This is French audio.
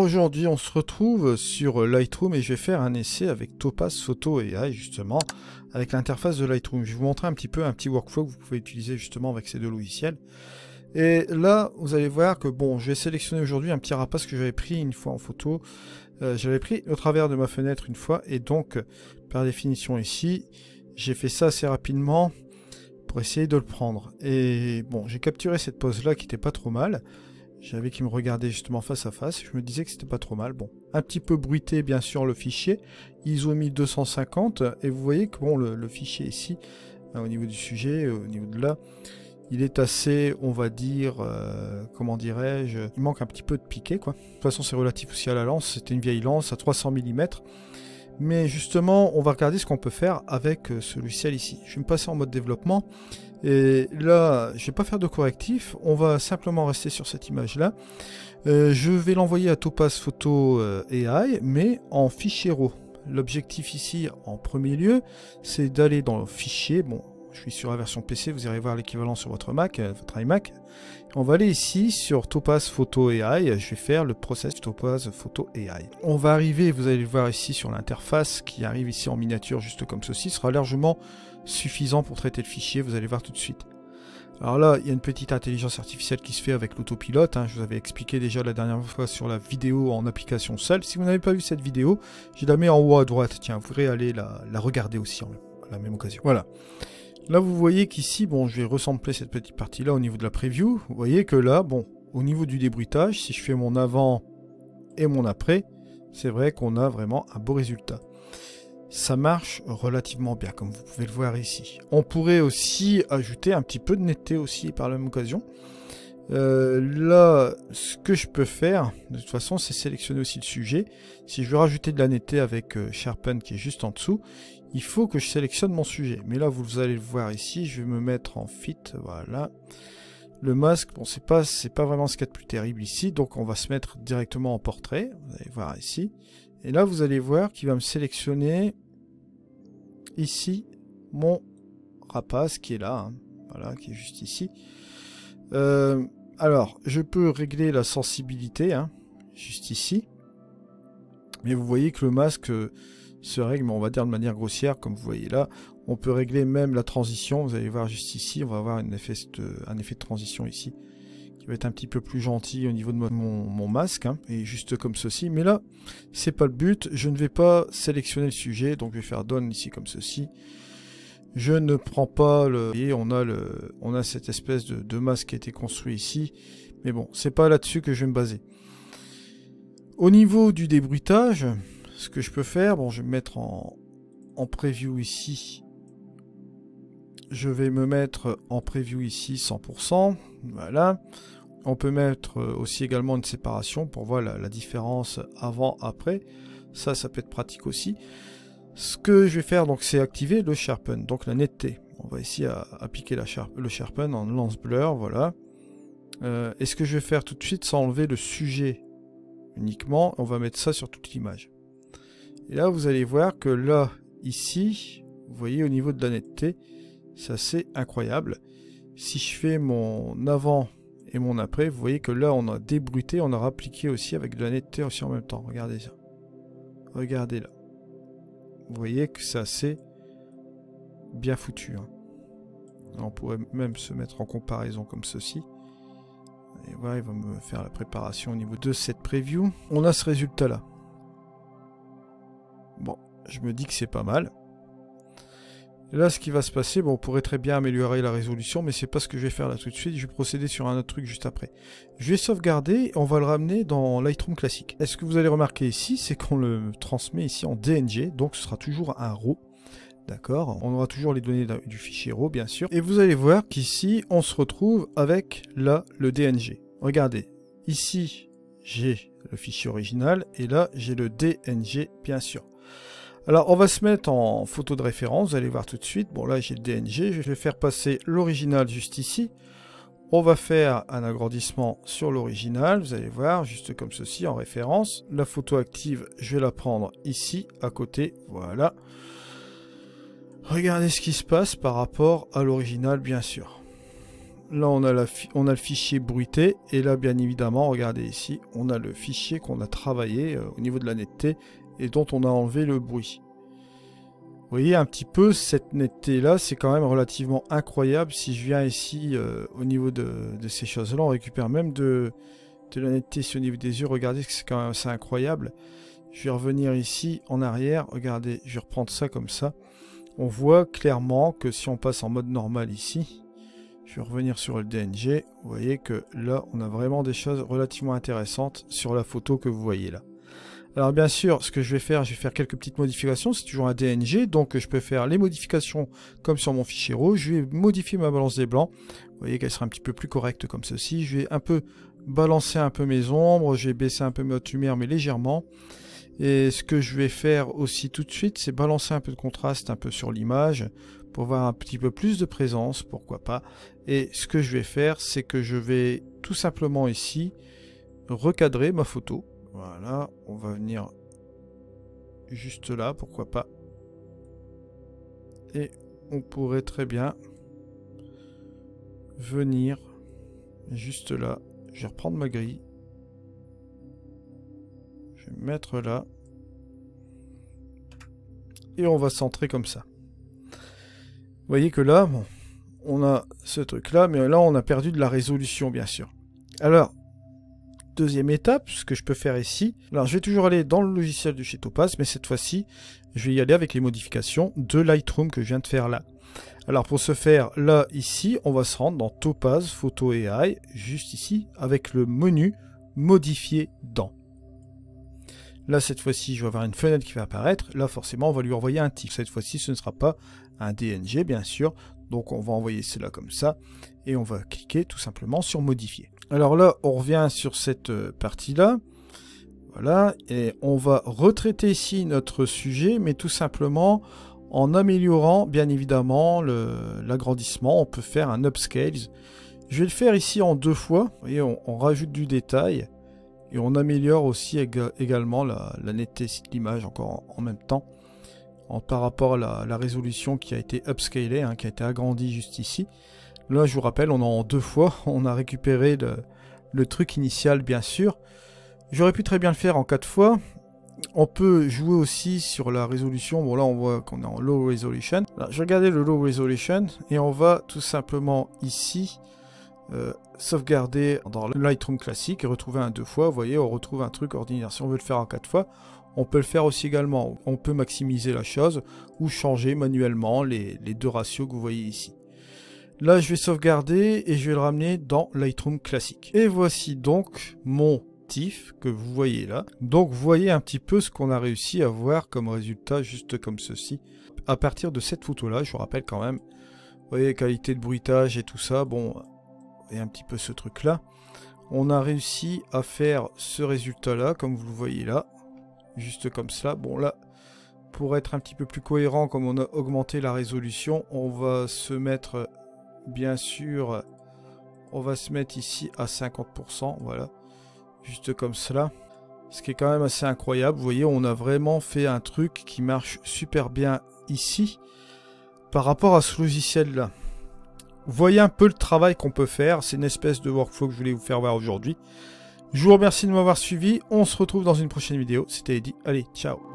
Alors aujourd'hui, on se retrouve sur Lightroom et je vais faire un essai avec Topaz Photo AI justement, avec l'interface de Lightroom. Je vais vous montrer un petit workflow que vous pouvez utiliser justement avec ces deux logiciels. Et là, vous allez voir que bon, je vais sélectionner aujourd'hui un petit rapace que j'avais pris une fois en photo. J'avais pris au travers de ma fenêtre une fois et donc, par définition ici, j'ai fait ça assez rapidement pour essayer de le prendre. Et bon, j'ai capturé cette pose-là qui n'était pas trop mal. J'avais qui me regardait justement face à face. Je me disais que c'était pas trop mal. Bon, un petit peu bruité bien sûr le fichier. ISO 1250. Et vous voyez que bon, le fichier ici, au niveau du sujet, au niveau de là, il est assez, on va dire, comment dirais-je, il manque un petit peu de piqué quoi. De toute façon c'est relatif aussi à la lance. C'était une vieille lance à 300 mm. Mais justement, on va regarder ce qu'on peut faire avec ce logiciel ici. Je vais me passer en mode développement. Et là, je ne vais pas faire de correctif. On va simplement rester sur cette image-là. Je vais l'envoyer à Topaz Photo AI, mais en fichier RAW. L'objectif ici, en premier lieu, c'est d'aller dans le fichier. Bon, je suis sur la version PC, vous irez voir l'équivalent sur votre Mac, votre iMac. On va aller ici sur Topaz Photo AI, je vais faire le process Topaz Photo AI. On va arriver, vous allez le voir ici sur l'interface qui arrive ici en miniature juste comme ceci, sera largement suffisant pour traiter le fichier, vous allez voir tout de suite. Alors là, il y a une petite intelligence artificielle qui se fait avec l'autopilote, je vous avais expliqué déjà la dernière fois sur la vidéo en application seule. Si vous n'avez pas vu cette vidéo, je la mets en haut à droite, tiens, vous pourrez aller la regarder aussi à la même occasion. Voilà. Là, vous voyez qu'ici, bon, je vais ressampler cette petite partie-là au niveau de la preview. Vous voyez que là, bon, au niveau du débruitage, si je fais mon avant et mon après, c'est vrai qu'on a vraiment un beau résultat. Ça marche relativement bien, comme vous pouvez le voir ici. On pourrait aussi ajouter un petit peu de netteté aussi par la même occasion. Là, ce que je peux faire, de toute façon, c'est sélectionner aussi le sujet. Si je veux rajouter de la netteté avec Sharpen qui est juste en dessous, il faut que je sélectionne mon sujet. Mais là, vous allez le voir ici, je vais me mettre en fit, voilà. Le masque, bon, c'est pas vraiment ce qu'il y a de plus terrible ici, donc on va se mettre directement en portrait. Vous allez voir ici. Et là, vous allez voir qu'il va me sélectionner ici mon rapace qui est là, voilà, qui est juste ici. Alors, je peux régler la sensibilité, juste ici. Mais vous voyez que le masque se règle, mais on va dire de manière grossière, comme vous voyez là. On peut régler même la transition, vous allez voir juste ici, on va avoir un effet de transition ici, qui va être un petit peu plus gentil au niveau de mon masque, et juste comme ceci. Mais là, c'est pas le but, je ne vais pas sélectionner le sujet, donc je vais faire Done ici comme ceci. Je ne prends pas le... Vous voyez, on a cette espèce de masque qui a été construit ici, mais bon, c'est pas là-dessus que je vais me baser. Au niveau du débruitage, ce que je peux faire, bon, je vais me mettre en preview ici. Je vais me mettre en preview ici 100%, voilà. On peut mettre aussi également une séparation pour voir la différence avant-après. Ça peut être pratique aussi. Ce que je vais faire, donc, c'est activer le Sharpen, donc la netteté. On va ici appliquer le Sharpen en lance blur, voilà. Et ce que je vais faire tout de suite, c'est enlever le sujet uniquement. On va mettre ça sur toute l'image. Et là, vous allez voir que là, ici, vous voyez au niveau de la netteté, c'est assez incroyable. Si je fais mon avant et mon après, vous voyez que là, on a débruité, on a appliqué aussi avec de la netteté aussi en même temps. Regardez ça. Regardez là. Vous voyez que c'est assez bien foutu. On pourrait même se mettre en comparaison comme ceci. Et voilà, il va me faire la préparation au niveau de cette preview. On a ce résultat là. Bon, je me dis que c'est pas mal. Et là, ce qui va se passer, bon, on pourrait très bien améliorer la résolution, mais c'est pas ce que je vais faire là tout de suite. Je vais procéder sur un autre truc juste après. Je vais sauvegarder et on va le ramener dans Lightroom classique. Et ce que vous allez remarquer ici, c'est qu'on le transmet ici en DNG, donc ce sera toujours un RAW. D'accord, on aura toujours les données du fichier RAW, bien sûr. Et vous allez voir qu'ici, on se retrouve avec là le DNG. Regardez, ici, j'ai le fichier original et là, j'ai le DNG, bien sûr. Alors, on va se mettre en photo de référence, vous allez voir tout de suite. Bon, là, j'ai le DNG, je vais faire passer l'original juste ici. On va faire un agrandissement sur l'original, vous allez voir, juste comme ceci, en référence. La photo active, je vais la prendre ici, à côté, voilà. Regardez ce qui se passe par rapport à l'original, bien sûr. Là, on a le fichier bruité. Et là, bien évidemment, regardez ici, on a le fichier qu'on a travaillé au niveau de la netteté et dont on a enlevé le bruit. Vous voyez un petit peu cette netteté-là, c'est quand même relativement incroyable. Si je viens ici au niveau de ces choses-là, on récupère même de la netteté ici au niveau des yeux. Regardez, c'est quand même assez incroyable. Je vais revenir ici en arrière. Regardez, je vais reprendre ça comme ça. On voit clairement que si on passe en mode normal ici, je vais revenir sur le DNG. Vous voyez que là, on a vraiment des choses relativement intéressantes sur la photo que vous voyez là. Alors bien sûr, ce que je vais faire quelques petites modifications. C'est toujours un DNG, donc je peux faire les modifications comme sur mon fichier RAW. Je vais modifier ma balance des blancs. Vous voyez qu'elle sera un petit peu plus correcte comme ceci. Je vais un peu balancer un peu mes ombres. Je vais baisser un peu ma haute lumière, mais légèrement. Et ce que je vais faire aussi tout de suite, c'est balancer un peu de contraste un peu sur l'image pour avoir un petit peu plus de présence, pourquoi pas. Et ce que je vais faire, c'est que je vais tout simplement ici recadrer ma photo. Voilà, on va venir juste là, pourquoi pas. Et on pourrait très bien venir juste là. Je vais reprendre ma grille. Je vais me mettre là. Et on va centrer comme ça. Vous voyez que là, bon, on a ce truc là, mais là on a perdu de la résolution bien sûr. Alors, deuxième étape, ce que je peux faire ici, alors je vais toujours aller dans le logiciel de chez Topaz, mais cette fois-ci, je vais y aller avec les modifications de Lightroom que je viens de faire là. Alors pour ce faire, là, ici, on va se rendre dans Topaz, Photo AI, juste ici, avec le menu Modifier dans. Là, cette fois-ci, je vais avoir une fenêtre qui va apparaître. Là, forcément, on va lui envoyer un TIFF. Cette fois-ci, ce ne sera pas un DNG, bien sûr. Donc, on va envoyer cela comme ça. Et on va cliquer tout simplement sur Modifier. Alors là, on revient sur cette partie-là. Voilà. Et on va retraiter ici notre sujet, mais tout simplement en améliorant, bien évidemment, l'agrandissement. On peut faire un upscale. Je vais le faire ici en 2 fois. Vous voyez, on rajoute du détail. Et on améliore aussi également la netteté de l'image encore en même temps. Par rapport à la résolution qui a été upscalée, qui a été agrandie juste ici. Là, je vous rappelle, on a en 2 fois. On a récupéré le truc initial, bien sûr. J'aurais pu très bien le faire en 4 fois. On peut jouer aussi sur la résolution. Bon, là, on voit qu'on est en low resolution. Alors, je vais regarder le low resolution. Et on va tout simplement ici... sauvegarder dans le Lightroom classique et retrouver un 2 fois. Vous voyez, on retrouve un truc ordinaire. Si on veut le faire en 4 fois, on peut le faire aussi également. On peut maximiser la chose ou changer manuellement les 2 ratios que vous voyez ici. Là, je vais sauvegarder et je vais le ramener dans Lightroom classique. Et voici donc mon TIFF que vous voyez là. Donc, vous voyez un petit peu ce qu'on a réussi à voir comme résultat, juste comme ceci. À partir de cette photo-là, je vous rappelle quand même, vous voyez, qualité de bruitage et tout ça, bon... et un petit peu ce truc là, on a réussi à faire ce résultat là, comme vous le voyez là, juste comme cela. Bon là, pour être un petit peu plus cohérent, comme on a augmenté la résolution, on va se mettre, bien sûr, on va se mettre ici à 50%, voilà, juste comme cela, ce qui est quand même assez incroyable. Vous voyez, on a vraiment fait un truc qui marche super bien ici, par rapport à ce logiciel là. Vous voyez un peu le travail qu'on peut faire. C'est une espèce de workflow que je voulais vous faire voir aujourd'hui. Je vous remercie de m'avoir suivi. On se retrouve dans une prochaine vidéo. C'était Eddy. Allez, ciao.